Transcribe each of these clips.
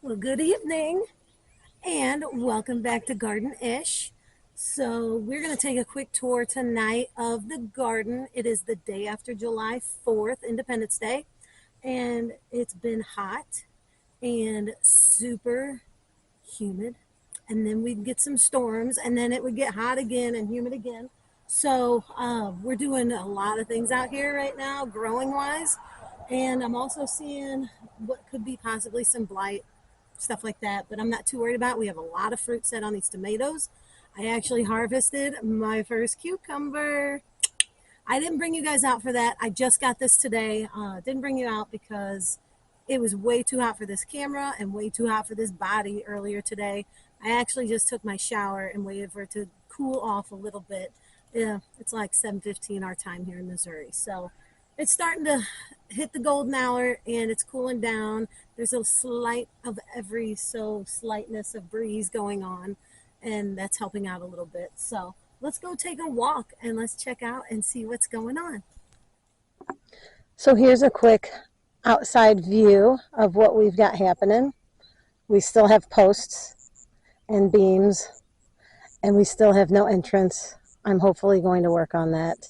Well, good evening and welcome back to Garden-ish. So, we're going to take a quick tour tonight of the garden. It is the day after July 4th, Independence Day, and it's been hot and super humid. And then we'd get some storms, and then it would get hot again and humid again. So, we're doing a lot of things out here right now, growing wise. And I'm also seeing what could be possibly some blight, stuff like that, but I'm not too worried about it. We have a lot of fruit set on these tomatoes. I actually harvested my first cucumber. I didn't bring you guys out for that. I just got this today. Didn't bring you out because it was way too hot for this camera and way too hot for this body earlier today. I actually just took my shower and waited for it to cool off a little bit. Yeah, it's like 7:15 our time here in Missouri. So it's starting to hit the golden hour and it's cooling down. There's a slight of every so slightness of breeze going on, and that's helping out a little bit. So let's go take a walk and let's check out and see what's going on. So here's a quick outside view of what we've got happening. We still have posts and beams, and we still have no entrance. I'm hopefully going to work on that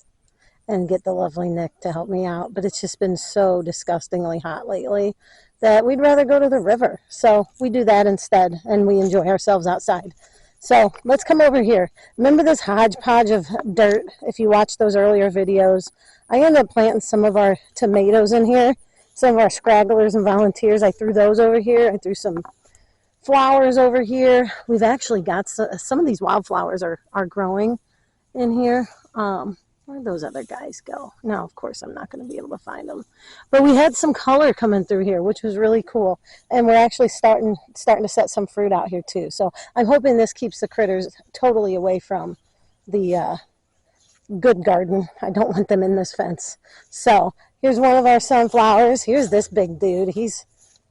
and get the lovely Nick to help me out. But it's just been so disgustingly hot lately that we'd rather go to the river. So we do that instead, and we enjoy ourselves outside. So let's come over here. Remember this hodgepodge of dirt? If you watched those earlier videos, I ended up planting some of our tomatoes in here. Some of our scragglers and volunteers, I threw those over here. I threw some flowers over here. We've actually got some of these wildflowers are growing in here. Where'd those other guys go? No, of course I'm not going to be able to find them. But we had some color coming through here, which was really cool. And we're actually starting to set some fruit out here too. So I'm hoping this keeps the critters totally away from the good garden. I don't want them in this fence. So here's one of our sunflowers. Here's this big dude. He's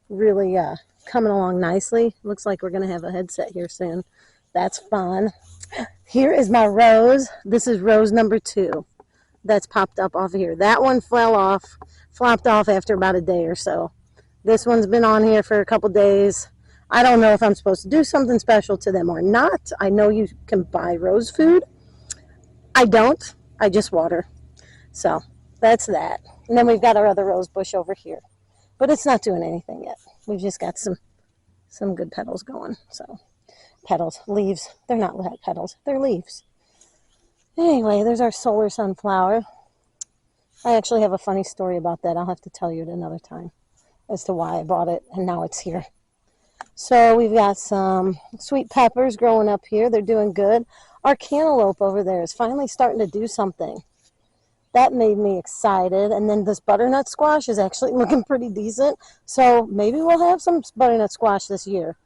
really coming along nicely. Looks like we're going to have a headset here soon. That's fun. Here is my rose. This is rose number 2 that's popped up off of here. That one flopped off after about a day or so. This one's been on here for a couple days. I don't know if I'm supposed to do something special to them or not. I know you can buy rose food. I don't. I just water. So that's that. And then we've got our other rose bush over here. But it's not doing anything yet. We've just got some good petals going. So petals, leaves. They're not petals. They're leaves. Anyway, there's our solar sunflower. I actually have a funny story about that. I'll have to tell you at another time as to why I bought it, and now it's here. So we've got some sweet peppers growing up here. They're doing good. Our cantaloupe over there is finally starting to do something. That made me excited. And then this butternut squash is actually looking pretty decent. So maybe we'll have some butternut squash this year.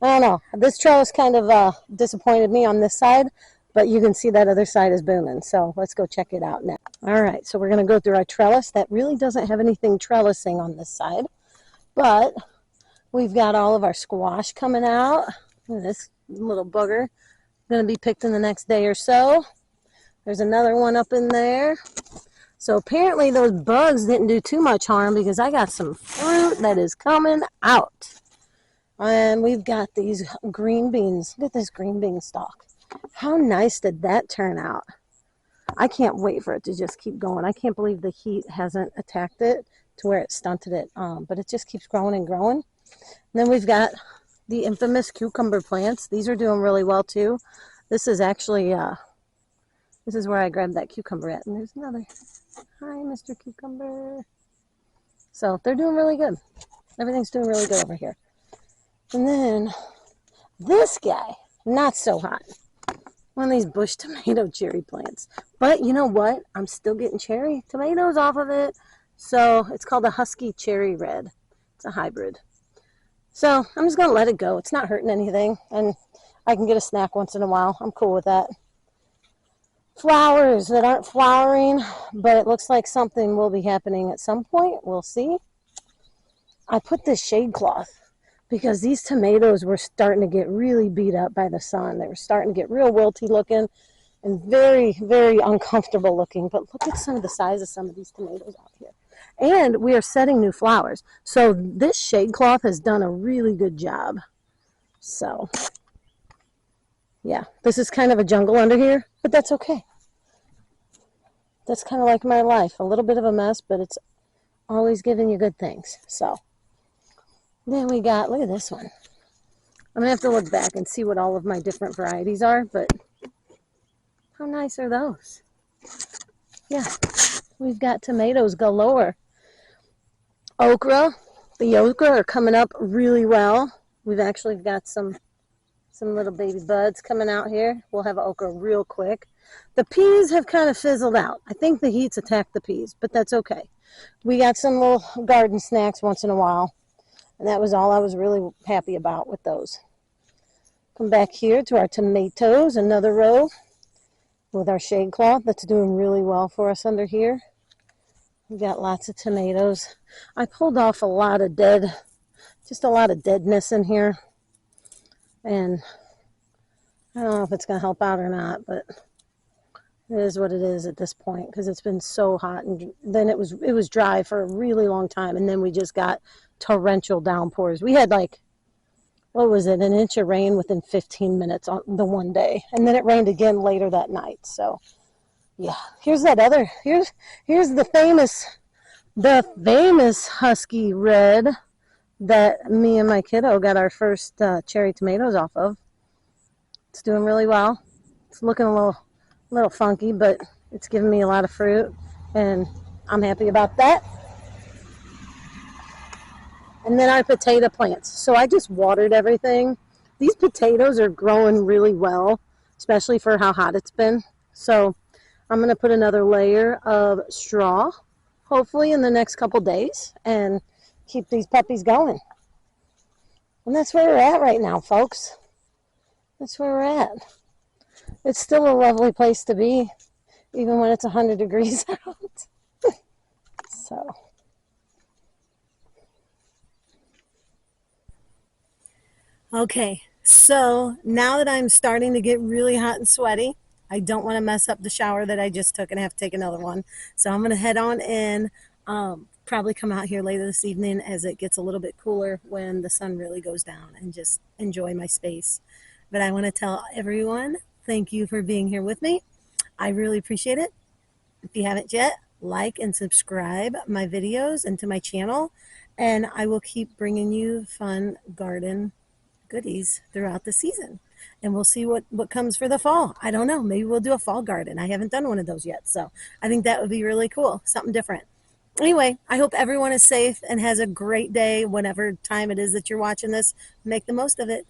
I don't know. This trellis kind of disappointed me on this side, but you can see that other side is booming. So let's go check it out now. All right, so we're going to go through our trellis. That really doesn't have anything trellising on this side, but we've got all of our squash coming out. This little booger going to be picked in the next day or so. There's another one up in there. So apparently those bugs didn't do too much harm because I got some fruit that is coming out. And we've got these green beans. Look at this green bean stalk. How nice did that turn out? I can't wait for it to just keep going. I can't believe the heat hasn't attacked it to where it stunted it. But it just keeps growing and growing. And then we've got the infamous cucumber plants. These are doing really well too. This is actually, this is where I grabbed that cucumber at. And there's another. Hi, Mr. Cucumber. So they're doing really good. Everything's doing really good over here. And then this guy, not so hot. One of these bush tomato cherry plants. But you know what? I'm still getting cherry tomatoes off of it. So it's called a Husky Cherry Red. It's a hybrid. So I'm just going to let it go. It's not hurting anything. And I can get a snack once in a while. I'm cool with that. Flowers that aren't flowering, but it looks like something will be happening at some point. We'll see. I put this shade cloth because these tomatoes were starting to get really beat up by the sun. They were starting to get real wilty looking and very, very uncomfortable looking. But look at some of the size of some of these tomatoes out here. And we are setting new flowers. So this shade cloth has done a really good job. So yeah, this is kind of a jungle under here, but that's okay. That's kind of like my life. A little bit of a mess, but it's always giving you good things. So then we got, look at this one. I'm going to have to look back and see what all of my different varieties are, but how nice are those? Yeah, we've got tomatoes galore. Okra, the okra are coming up really well. We've actually got some little baby buds coming out here. We'll have okra real quick. The peas have kind of fizzled out. I think the heat's attacked the peas, but that's okay. We got some little garden snacks once in a while, and that was all I was really happy about with those. Come back here to our tomatoes, another row with our shade cloth that's doing really well for us under here. We got lots of tomatoes. I pulled off a lot of just a lot of deadness in here, and I don't know if it's going to help out or not, but it is what it is at this point because it's been so hot, and then it was dry for a really long time, and then we just got torrential downpours. We had like, what was it, an inch of rain within 15 minutes on the one day, and then it rained again later that night. So yeah, here's the famous Husky Red that me and my kiddo got our first cherry tomatoes off of. It's doing really well. It's looking a little funky, but it's giving me a lot of fruit, and I'm happy about that. And then our potato plants. So I just watered everything. These potatoes are growing really well, especially for how hot it's been. So I'm going to put another layer of straw, hopefully in the next couple days, and keep these puppies going. And that's where we're at right now, folks. That's where we're at. It's still a lovely place to be, even when it's 100 degrees out. So. Okay, so now that I'm starting to get really hot and sweaty, I don't want to mess up the shower that I just took and have to take another one. So I'm going to head on in, probably come out here later this evening as it gets a little bit cooler when the sun really goes down, and just enjoy my space. But I want to tell everyone, thank you for being here with me. I really appreciate it. If you haven't yet, like and subscribe my videos and to my channel, and I will keep bringing you fun garden goodies throughout the season. And we'll see what comes for the fall. I don't know. Maybe we'll do a fall garden. I haven't done one of those yet. So I think that would be really cool. Something different. Anyway, I hope everyone is safe and has a great day whenever time it is that you're watching this. Make the most of it.